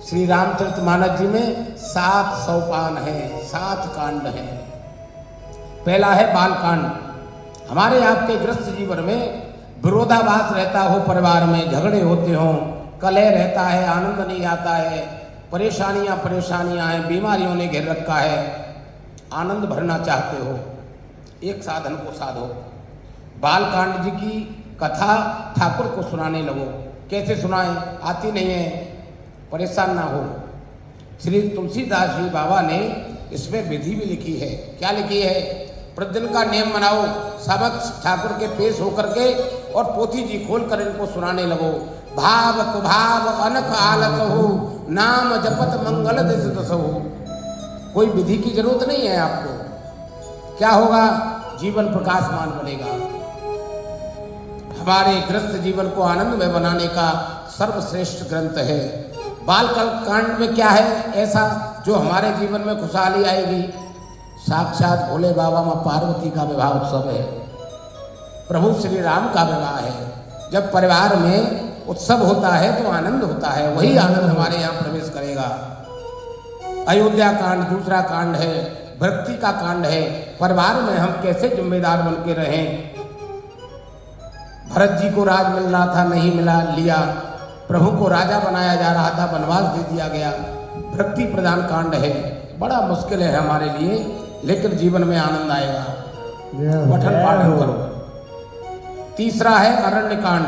श्री रामचरितमानस जी में 7 सोपान है, 7 कांड हैं। पहला है बाल कांड। हमारे आपके गृहस्थ जीवन में विरोधाभास रहता हो, परिवार में झगड़े होते हों, कलह रहता है, आनंद नहीं आता है, परेशानियां हैं, बीमारियों ने घेर रखा है, आनंद भरना चाहते हो, एक साधन को साधो। बालकांड जी की कथा ठाकुर को सुनाने लगो। कैसे सुनाएं? आती नहीं है, परेशान ना हो। श्री तुलसीदास जी बाबा ने इसमें विधि भी लिखी है। क्या लिखी है? प्रतिदिन का नियम बनाओ, समक्ष ठाकुर के पेश होकर के और पोथी जी खोलकर इनको सुनाने लगो। भाव कुभाव अनक आलत हो, नाम जपत मंगल दिस दस हो। कोई विधि की जरूरत नहीं है आपको। क्या होगा? जीवन प्रकाशमान बनेगा। हमारे गृहस्थ जीवन को आनंदमय बनाने का सर्वश्रेष्ठ ग्रंथ है। बाल कांड में क्या है ऐसा जो हमारे जीवन में खुशहाली आएगी? साक्षात भोले बाबा मां पार्वती का विवाह उत्सव है, प्रभु श्री राम का विवाह है। जब परिवार में उत्सव होता है तो आनंद होता है, वही आनंद हमारे यहाँ प्रवेश करेगा। अयोध्या कांड दूसरा कांड है, भक्ति का कांड है। परिवार में हम कैसे जिम्मेदार बन के रहें। भरत जी को राज मिल रहा था, नहीं मिला, लिया। प्रभु को राजा बनाया जा रहा था, वनवास दे दिया गया। भक्ति प्रधान कांड है, बड़ा मुश्किल है हमारे लिए, लेकिन जीवन में आनंद आएगा। पठन पाठन करो। तीसरा है अरण्य कांड।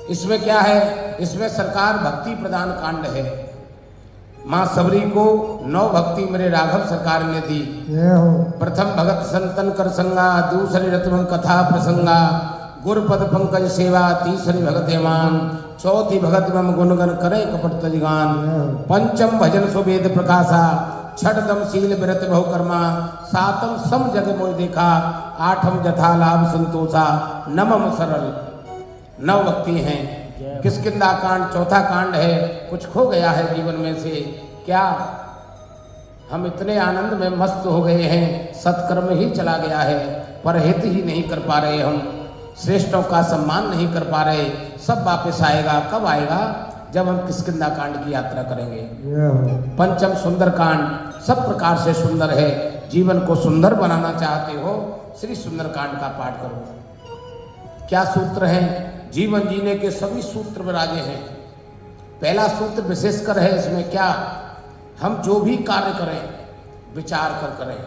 इसमें क्या है? इसमें सरकार भक्ति प्रधान कांड है। मां सबरी को 9 भक्ति मेरे राघव सरकार ने दी। प्रथम भगत संतन कर संगा, दूसरी रत्न कथा प्रसंगा, गुरपद पंकज सेवा, तीसरी भगत हेमान, चौथी भगत मम गुणगन करे कपट तजगान, पंचम भजन सुवेद प्रकाशा, छठम शील व्रत बहुकर्मा, सातम सम जग मोय देखा, आठम जथा लाभ संतोषा, नवम सरल। 9 भक्ति हैं। किष्किंधा कांड चौथा कांड है। कुछ खो गया है जीवन में से। क्या? हम इतने आनंद में मस्त हो गए हैं, सत्कर्म ही चला गया है, परहित ही नहीं कर पा रहे, हम श्रेष्ठों का सम्मान नहीं कर पा रहे। सब वापस आएगा। कब आएगा? जब हम किष्किंधा कांड की यात्रा करेंगे। पंचम सुंदर कांड सब प्रकार से सुंदर है। जीवन को सुंदर बनाना चाहते हो, श्री सुंदर कांड का पाठ करो। क्या सूत्र हैं? जीवन जीने के सभी सूत्र विराजे हैं। पहला सूत्र विशेषकर है इसमें क्या? हम जो भी कार्य करें विचार कर करें।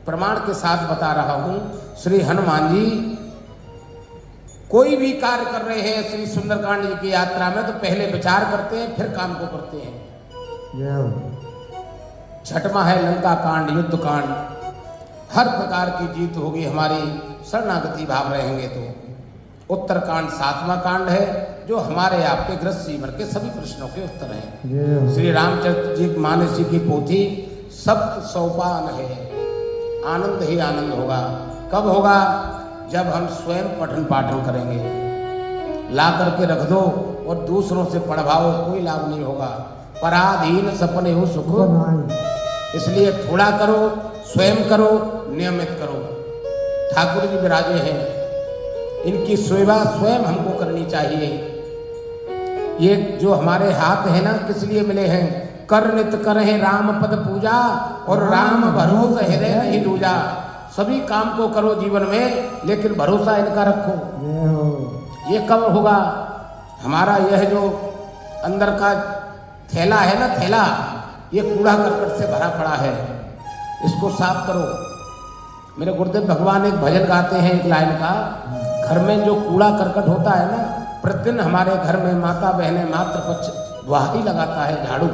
प्रमाण के साथ बता रहा हूं। श्री हनुमान जी कोई भी कार्य कर रहे हैं श्री सुंदरकांड जी की यात्रा में तो पहले विचार करते हैं, फिर काम को करते हैं। छठवां है लंका कांड, युद्ध कांड। हर प्रकार की जीत होगी हमारी, शरणागति भाव रहेंगे तो। उत्तरकांड 7वां कांड है जो हमारे आपके गृहस्थ जीवन के सभी प्रश्नों के उत्तर हैं। श्री रामचरित जी मानस जी की पोथी 7 सोपान है। आनंद ही आनंद होगा। कब होगा? जब हम स्वयं पठन पाठन करेंगे। ला करके रख दो और दूसरों से पढ़वाओ, कोई लाभ नहीं होगा। पराधीन सपने हो सुख, इसलिए थोड़ा करो, स्वयं करो, नियमित करो। ठाकुर जी विराजे हैं, इनकी सेवा स्वयं हमको करनी चाहिए। ये जो हमारे हाथ है ना, किस लिए मिले हैं? कर नित करें राम पद पूजा और राम भरोसा हृदय नहीं दूजा। सभी काम को करो जीवन में, लेकिन भरोसा इनका रखो। ये कब होगा? हमारा यह जो अंदर का थैला है ना, थैला, ये कूड़ा करकट से भरा पड़ा है, इसको साफ करो। मेरे गुरुदेव भगवान एक भजन गाते हैं, एक लाइन का। घर में जो कूड़ा करकट होता है ना, प्रतिदिन हमारे घर में माता बहनें मातृपक्ष वही लगाता है झाड़ू।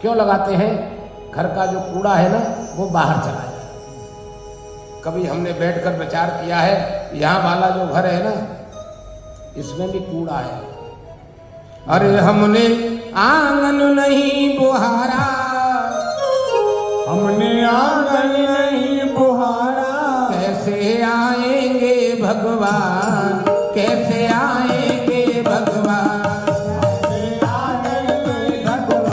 क्यों लगाते हैं? घर का जो कूड़ा है ना वो बाहर चला जाए। कभी हमने बैठकर विचार किया है, यहाँ वाला जो घर है ना इसमें भी कूड़ा है। अरे हमने आंगन नहीं बुहारा, हमने आंगन नहीं बुहारा, कैसे आएंगे भगवान, कैसे आए